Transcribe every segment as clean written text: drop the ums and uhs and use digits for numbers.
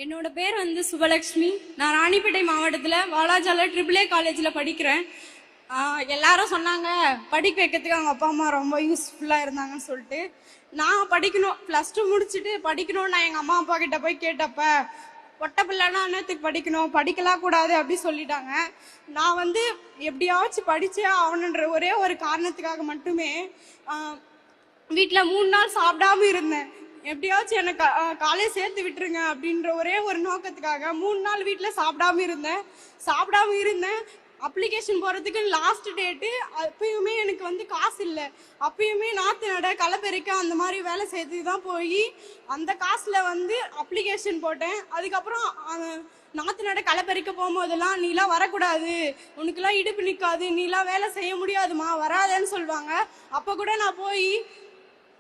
என்னோட பேர் வந்து சுபலக்ஷ்மி. நான் ராணிப்பேட்டை மாவட்டத்தில் வாலாஜால AAA காலேஜில் படிக்கிறேன். எல்லாரும் சொன்னாங்க படிக்க வைக்கிறதுக்கு அவங்க அப்பா அம்மா ரொம்ப யூஸ்ஃபுல்லாக இருந்தாங்கன்னு சொல்லிட்டு நான் படிக்கணும் +2 முடிச்சுட்டு படிக்கணும்னு நான் எங்கள் அம்மா அப்பா கிட்ட போய் கேட்டப்ப பொட்ட பிள்ளைனா என்னத்துக்கு படிக்கணும், படிக்கலாம் கூடாது அப்படி சொல்லிட்டாங்க. நான் வந்து எப்படியாச்சும் படிச்சே ஆகணுன்ற ஒரே ஒரு காரணத்துக்காக மட்டுமே வீட்டில் 3 நாள் சாப்பிடாம இருந்தேன். எப்படியாச்சும் எனக்கு காலேஜ் சேர்த்து விட்டுருங்க அப்படின்ற ஒரே ஒரு நோக்கத்துக்காக 3 நாள் வீட்டில் சாப்பிடாம இருந்தேன். அப்ளிகேஷன் போகிறதுக்கு லாஸ்ட் டேட்டு. அப்பயுமே எனக்கு வந்து காசு இல்லை. அப்பயுமே நாற்று நட களப்பெருக்க அந்த மாதிரி வேலை செய்து தான் போய் அந்த காசில் வந்து அப்ளிகேஷன் போட்டேன். அதுக்கப்புறம் நாற்று நட களப்பெருக்க போகும்போதெல்லாம் நீலாம் வரக்கூடாது, உனக்குலாம் இடுப்பு நிற்காது, நீலாம் வேலை செய்ய முடியாதுமா, வராதேன்னு சொல்லுவாங்க. அப்போ கூட நான் போய்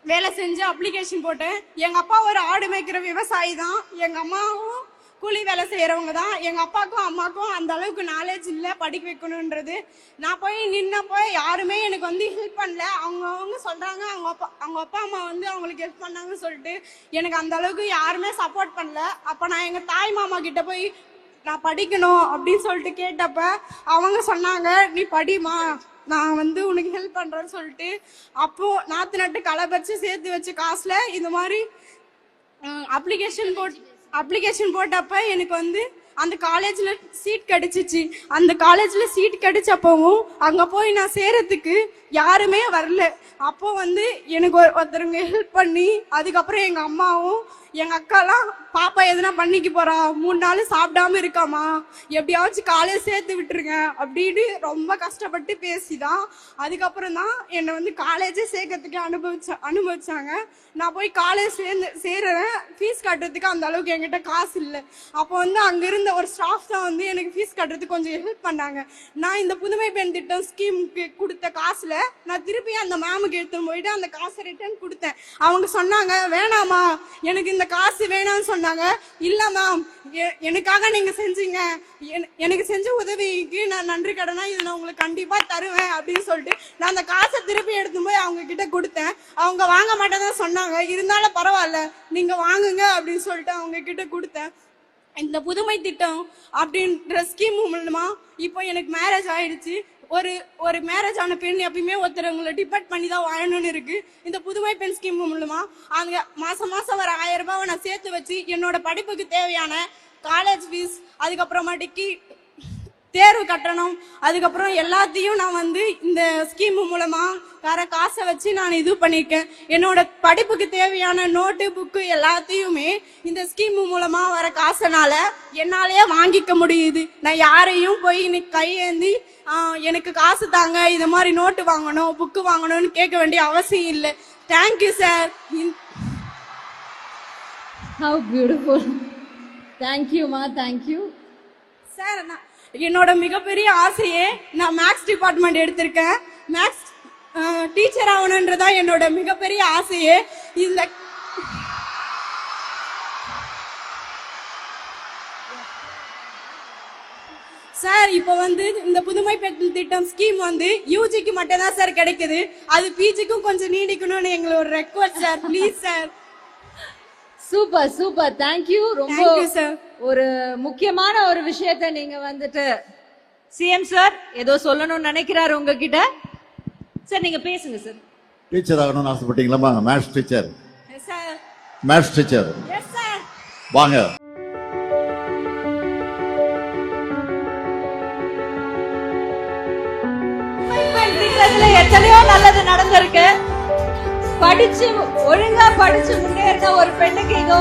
வேலை செஞ்சு அப்ளிகேஷன் போட்டேன். எங்கள் அப்பா ஒரு ஆடு மேய்க்கிற விவசாயி தான், எங்கள் அம்மாவும் கூலி வேலை செய்கிறவங்க தான். எங்கள் அப்பாவுக்கும் அம்மாவுக்கும் அந்த அளவுக்கு நாலேஜ் இல்லை படிக்க வைக்கணுன்றது. நான் போய் நின்னப்போ யாருமே எனக்கு வந்து ஹெல்ப் பண்ணல. அவங்க சொல்கிறாங்க அவங்க அப்பா அம்மா வந்து அவங்களுக்கு ஹெல்ப் பண்ணாங்கன்னு சொல்லிட்டு எனக்கு அந்த அளவுக்கு யாருமே சப்போர்ட் பண்ணல. அப்போ நான் எங்கள் தாய் மாமா கிட்ட போய் நான் படிக்கணும் அப்படின்னு சொல்லிட்டு கேட்டப்ப அவங்க சொன்னாங்க, நீ படிமா, நான் வந்து உனக்கு ஹெல்ப் பண்ணுறேன்னு சொல்லிட்டு அப்போது நாற்று நட்டு களை பறிச்சு சேர்த்து வச்ச காசில் இந்த மாதிரி அப்ளிகேஷன் போட்டப்ப எனக்கு வந்து அந்த காலேஜில் சீட் கிடைச்சிச்சு. அந்த காலேஜில் சீட் கிடைச்சப்பவும் அங்கே போய் நான் சேரத்துக்கு யாருமே வரல. அப்போ வந்து எனக்கு ஒருத்தருங்க ஹெல்ப் பண்ணி அதுக்கப்புறம் எங்கள் அம்மாவும் எங்கள் அக்காலாம் பாப்பா எதுனா பண்ணிக்க போறா, 3 நாள் சாப்பிடாம இருக்காமா, எப்படியாச்சும் காலேஜ் சேர்த்து விட்டுருங்க அப்படின்னு ரொம்ப கஷ்டப்பட்டு பேசிதான் அதுக்கப்புறம் தான் என்னை வந்து காலேஜே சேர்க்கறதுக்கு அனுபவிச்சாங்க. நான் போய் காலேஜ் சேர்றேன். ஃபீஸ் கட்டுறதுக்கு அந்த அளவுக்கு என்கிட்ட காசு இல்லை. அப்போ வந்து அங்கே இருந்த ஒரு ஸ்டாஃப் தான் வந்து எனக்கு ஃபீஸ் கட்டுறதுக்கு கொஞ்சம் ஹெல்ப் பண்ணாங்க. நான் இந்த புதுமை பெண் திட்டம் ஸ்கீமுக்கு கொடுத்த காசில் நான் திருப்பி அந்த மேமுக்கு எடுத்துன்னு போயிட்டு அந்த காசை ரிட்டர்ன் கொடுத்தேன். அவங்க சொன்னாங்க, வேணாமா, எனக்கு இந்த காசு வேணாம்னு சொன்னாங்க. இல்ல மேம், எனக்காக நீங்க செஞ்சீங்க, எனக்கு செஞ்ச உதவிக்கு நான் நன்றி கடனா இது நான் உங்களுக்கு கண்டிப்பா தருவேன் அப்படின்னு சொல்லிட்டு நான் அந்த காசை திருப்பி எடுத்து போய் அவங்க கிட்ட கொடுத்தேன். அவங்க வாங்க மாட்டேதான் சொன்னாங்க. இருந்தாலும் பரவாயில்ல, நீங்க வாங்குங்க அப்படின்னு சொல்லிட்டு அவங்க கிட்ட கொடுத்தேன். இந்த புதுமை திட்டம் அப்படின்ற ஸ்கீம் மூலமா இப்போ எனக்கு மேரேஜ் ஆயிடுச்சு. ஒரு மேரேஜ் ஆன பெண் எப்பயுமே ஒருத்தரவங்களை டிபெண்ட் பண்ணி தான் வாழணும்னு இருக்கு. இந்த புதுமை பெண் ஸ்கீம் மூலமா அங்கே மாசம் வர 1000 ரூபாவை நான் சேர்த்து வச்சு என்னோட படிப்புக்கு தேவையான காலேஜ் ஃபீஸ், அதுக்கப்புறமாட்டிக்கு தேர்வு கட்டணம், அதுக்கப்புறம் எல்லாத்தையும் நான் வந்து இந்த ஸ்கீம் மூலமா வர காசை வச்சு நான் இது பண்ணியிருக்கேன். என்னோட படிப்புக்கு தேவையான நோட்டு புக்கு எல்லாத்தையுமே இந்த ஸ்கீம் மூலமா வர காசனால என்னாலேயே வாங்கிக்க முடியுது. நான் யாரையும் போய் இன்னைக்கு கையேந்தி எனக்கு காசு தாங்க, இது மாதிரி நோட்டு வாங்கணும், புக்கு வாங்கணும்னு கேட்க வேண்டிய அவசியம் இல்லை. Thank you sir. How beautiful. தேங்க்யூமா, தேங்க்யூ சார். என்னோட மிகப்பெரிய ஆசையே நான் மேக்ஸ் டிபார்ட்மெண்ட் எடுத்திருக்கேன். மேக்ஸ் டீச்சர் ஆகணுன்றதா என்னோட மிகப்பெரிய ஆசையே. இந்த சார் இப்போ வந்து இந்த புதுமை பெண் திட்டம் ஸ்கீம் வந்து யூஜிக்கு மட்டும் தான் சார் கிடைக்குது. அது பிஜிக்கும் கொஞ்சம் நீடிக்கணும்னு எங்களோட ஒரு request sir, please sir. Super super, thank you. ரொம்ப ஒரு முக்கியமான ஒரு விஷயத்தை நீங்க வந்துட்டு சிஎம் சார் ஏதோ சொல்லணும்னு நினைக்கிறாரு உங்ககிட்ட. சார் நீங்க பேசுங்க சார். டீச்சர் ஆகணும்னு ஆசைப்பட்டீங்களா? Maths teacher. Yes sir. Maths teacher. Yes sir. வாங்க. எத்தனையோ நல்லது நடந்திருக்கு. ஒழுங்கா படிச்சு முன்னேறின ஒரு பெண்ணுக்கு இதோ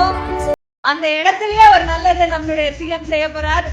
அந்த இடத்துலயே ஒரு நல்லது நம்மளுடைய சிஎம் செய்ய போறார்.